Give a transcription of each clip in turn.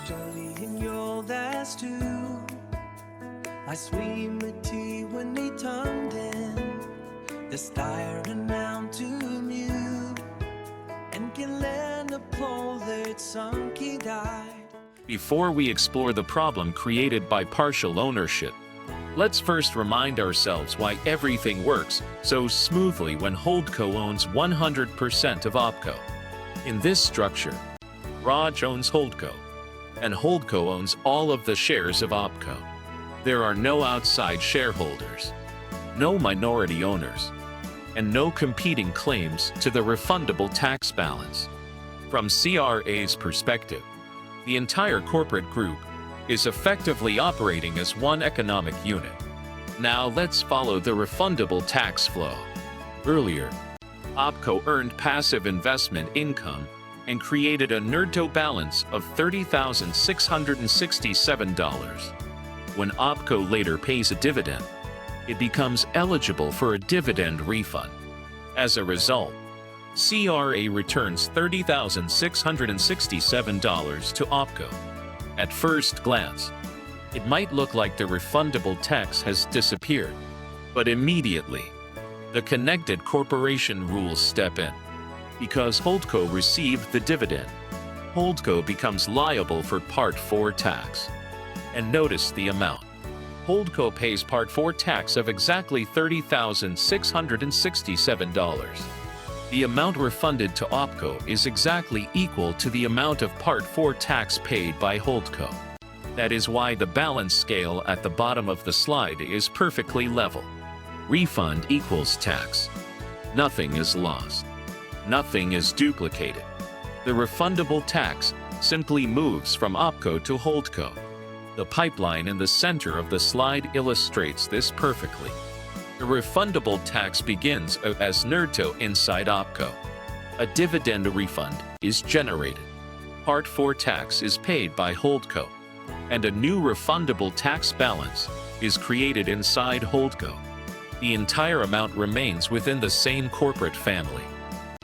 studying your last two. I swim with tea when they turned in. The staring down to mute and can learn the pole that sunk he died. Before we explore the problem created by partial ownership, let's first remind ourselves why everything works so smoothly when Holdco owns 100% of OpCo. In this structure, Raj owns Holdco, and Holdco owns all of the shares of OpCo. There are no outside shareholders, no minority owners, and no competing claims to the refundable tax balance. From CRA's perspective, the entire corporate group is effectively operating as one economic unit. Now let's follow the refundable tax flow. Earlier, OpCo earned passive investment income and created a netto balance of $30,667. When OpCo later pays a dividend, it becomes eligible for a dividend refund. As a result, CRA returns $30,667 to OpCo. At first glance, it might look like the refundable tax has disappeared, but immediately, the connected corporation rules step in. Because Holdco received the dividend, Holdco becomes liable for Part 4 tax. And notice the amount. Holdco pays Part 4 tax of exactly $30,667. The amount refunded to OpCo is exactly equal to the amount of Part 4 tax paid by Holdco. That is why the balance scale at the bottom of the slide is perfectly level. Refund equals tax. Nothing is lost. Nothing is duplicated. The refundable tax simply moves from OpCo to Holdco. The pipeline in the center of the slide illustrates this perfectly. The refundable tax begins as netto inside OpCo. A dividend refund is generated. Part 4 tax is paid by Holdco, and a new refundable tax balance is created inside Holdco. The entire amount remains within the same corporate family.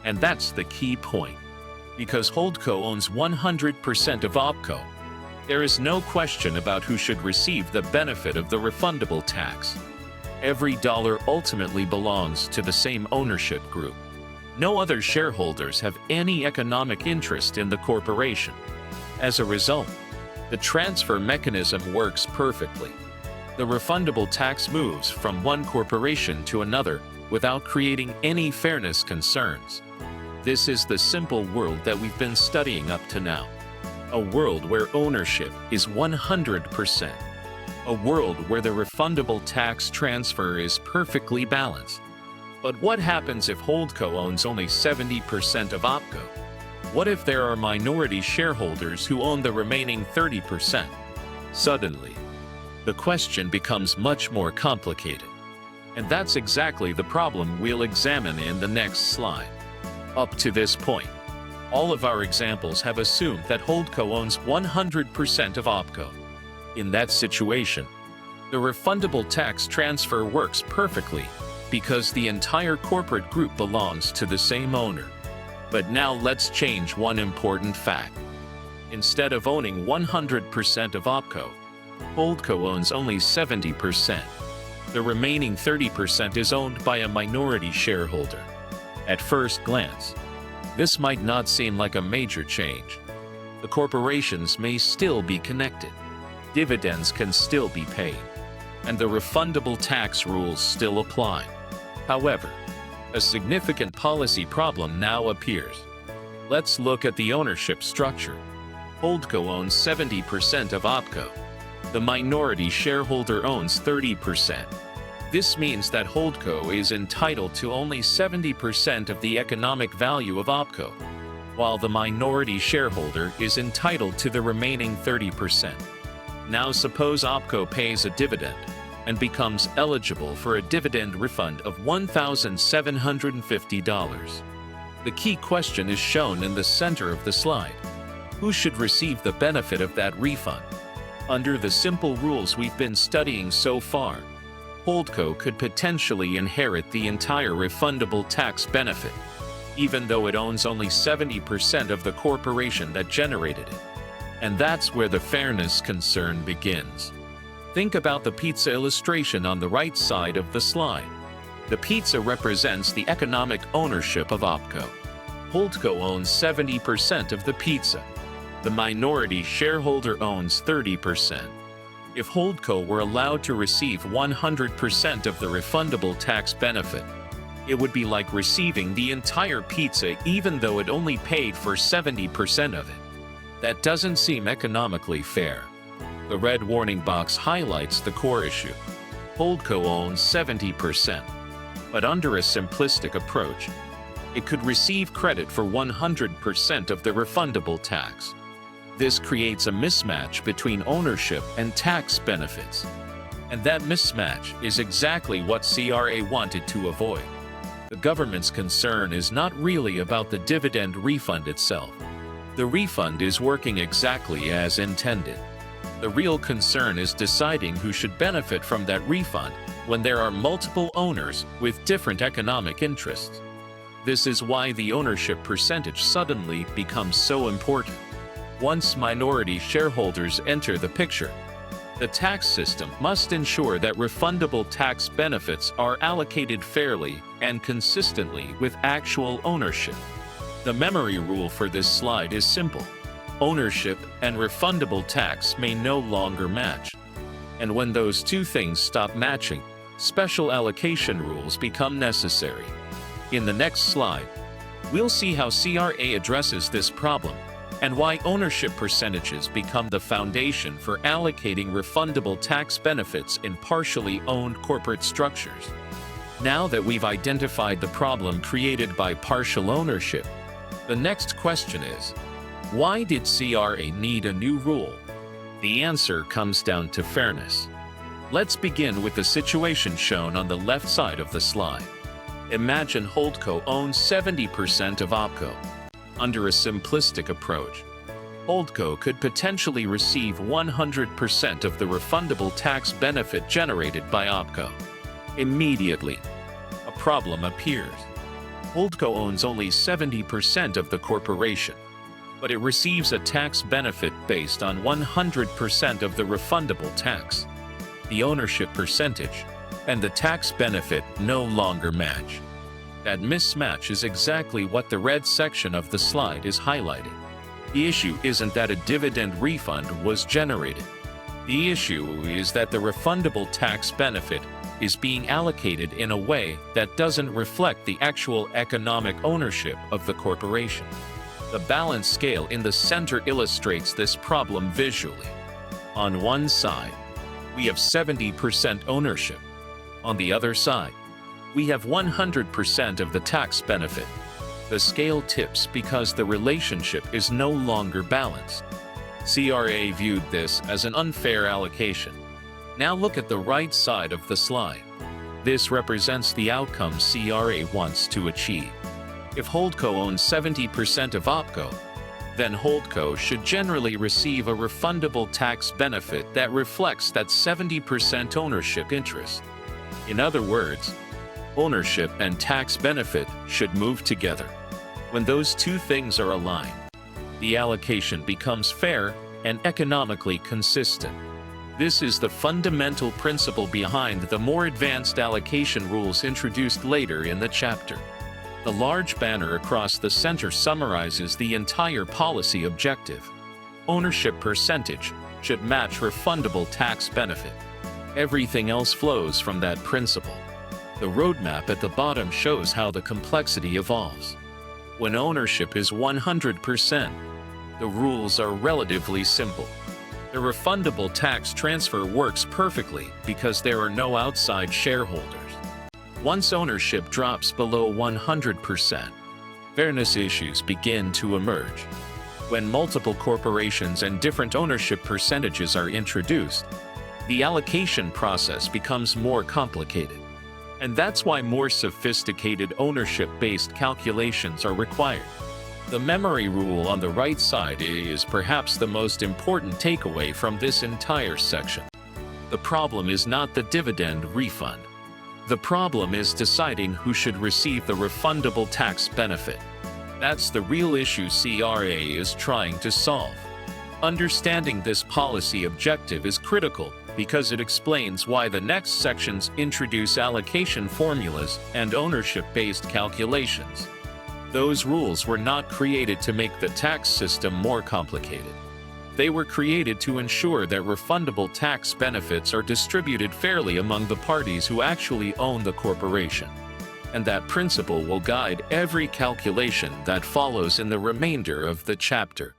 And that's the key point. Because Holdco owns 100% of OpCo, there is no question about who should receive the benefit of the refundable tax. Every dollar ultimately belongs to the same ownership group. No other shareholders have any economic interest in the corporation. As a result, the transfer mechanism works perfectly. The refundable tax moves from one corporation to another without creating any fairness concerns. This is the simple world that we've been studying up to now. A world where ownership is 100%. A world where the refundable tax transfer is perfectly balanced. But what happens if Holdco owns only 70% of OpCo? What if there are minority shareholders who own the remaining 30%? Suddenly, the question becomes much more complicated. And that's exactly the problem we'll examine in the next slide. Up to this point, all of our examples have assumed that Holdco owns 100% of OpCo. In that situation, the refundable tax transfer works perfectly because the entire corporate group belongs to the same owner. But now let's change one important fact. Instead of owning 100% of OpCo, Holdco owns only 70%. The remaining 30% is owned by a minority shareholder. At first glance, this might not seem like a major change. The corporations may still be connected. Dividends can still be paid, and the refundable tax rules still apply. However, a significant policy problem now appears. Let's look at the ownership structure. Holdco owns 70% of OpCo. The minority shareholder owns 30%. This means that Holdco is entitled to only 70% of the economic value of OpCo, while the minority shareholder is entitled to the remaining 30%. Now suppose OpCo pays a dividend and becomes eligible for a dividend refund of $1,750. The key question is shown in the center of the slide. Who should receive the benefit of that refund? Under the simple rules we've been studying so far, Holdco could potentially inherit the entire refundable tax benefit, even though it owns only 70% of the corporation that generated it. And that's where the fairness concern begins. Think about the pizza illustration on the right side of the slide. The pizza represents the economic ownership of OpCo. Holdco owns 70% of the pizza. The minority shareholder owns 30%. If Holdco were allowed to receive 100% of the refundable tax benefit, it would be like receiving the entire pizza even though it only paid for 70% of it. That doesn't seem economically fair. The red warning box highlights the core issue. Holdco owns 70%. But under a simplistic approach, it could receive credit for 100% of the refundable tax. This creates a mismatch between ownership and tax benefits. And that mismatch is exactly what CRA wanted to avoid. The government's concern is not really about the dividend refund itself. The refund is working exactly as intended. The real concern is deciding who should benefit from that refund when there are multiple owners with different economic interests. This is why the ownership percentage suddenly becomes so important. Once minority shareholders enter the picture, the tax system must ensure that refundable tax benefits are allocated fairly and consistently with actual ownership. The memory rule for this slide is simple. Ownership and refundable tax may no longer match. And when those two things stop matching, special allocation rules become necessary. In the next slide, we'll see how CRA addresses this problem and why ownership percentages become the foundation for allocating refundable tax benefits in partially owned corporate structures. Now that we've identified the problem created by partial ownership, the next question is, why did CRA need a new rule? The answer comes down to fairness. Let's begin with the situation shown on the left side of the slide. Imagine Holdco owns 70% of OpCo. Under a simplistic approach, Holdco could potentially receive 100% of the refundable tax benefit generated by OpCo. Immediately, a problem appears. Holdco owns only 70% of the corporation, but it receives a tax benefit based on 100% of the refundable tax. The ownership percentage and the tax benefit no longer match. That mismatch is exactly what the red section of the slide is highlighting. The issue isn't that a dividend refund was generated. The issue is that the refundable tax benefit is being allocated in a way that doesn't reflect the actual economic ownership of the corporation. The balance scale in the center illustrates this problem visually. On one side, we have 70% ownership. On the other side, we have 100% of the tax benefit. The scale tips because the relationship is no longer balanced. CRA viewed this as an unfair allocation. Now look at the right side of the slide. This represents the outcome CRA wants to achieve. If Holdco owns 70% of OpCo, then Holdco should generally receive a refundable tax benefit that reflects that 70% ownership interest. In other words, ownership and tax benefit should move together. When those two things are aligned, the allocation becomes fair and economically consistent. This is the fundamental principle behind the more advanced allocation rules introduced later in the chapter. The large banner across the center summarizes the entire policy objective. Ownership percentage should match refundable tax benefit. Everything else flows from that principle. The roadmap at the bottom shows how the complexity evolves. When ownership is 100%, the rules are relatively simple. The refundable tax transfer works perfectly because there are no outside shareholders. Once ownership drops below 100%, fairness issues begin to emerge. When multiple corporations and different ownership percentages are introduced, the allocation process becomes more complicated. And that's why more sophisticated ownership-based calculations are required. The memory rule on the right side is perhaps the most important takeaway from this entire section. The problem is not the dividend refund. The problem is deciding who should receive the refundable tax benefit. That's the real issue CRA is trying to solve. Understanding this policy objective is critical because it explains why the next sections introduce allocation formulas and ownership-based calculations. Those rules were not created to make the tax system more complicated. They were created to ensure that refundable tax benefits are distributed fairly among the parties who actually own the corporation. And that principle will guide every calculation that follows in the remainder of the chapter.